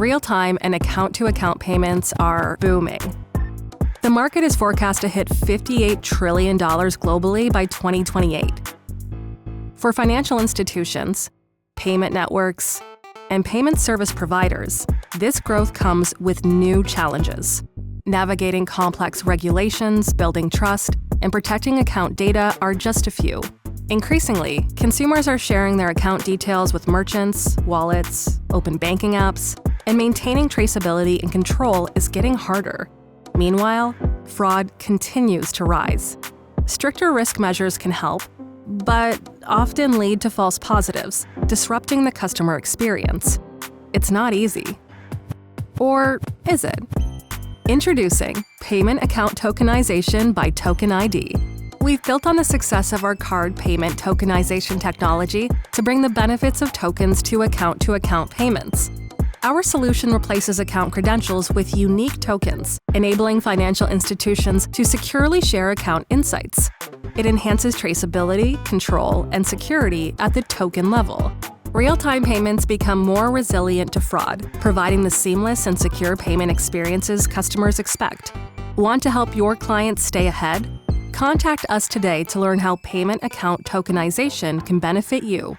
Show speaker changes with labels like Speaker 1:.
Speaker 1: real-time and account-to-account payments are booming. The market is forecast to hit $58 trillion globally by 2028. For financial institutions, payment networks, and payment service providers, this growth comes with new challenges. Navigating complex regulations, building trust, and protecting account data are just a few. Increasingly, consumers are sharing their account details with merchants, wallets, open banking apps, and maintaining traceability and control is getting harder. Meanwhile, fraud continues to rise. Stricter risk measures can help, but often lead to false positives, disrupting the customer experience. It's not easy. Or is it? Introducing Payment Account Tokenization by Token ID. We've built on the success of our card payment tokenization technology to bring the benefits of tokens to account payments. Our solution replaces account credentials with unique tokens, enabling financial institutions to securely share account insights. It enhances traceability, control, and security at the token level. Real-time payments become more resilient to fraud, providing the seamless and secure payment experiences customers expect. Want to help your clients stay ahead? Contact us today to learn how payment account tokenization can benefit you.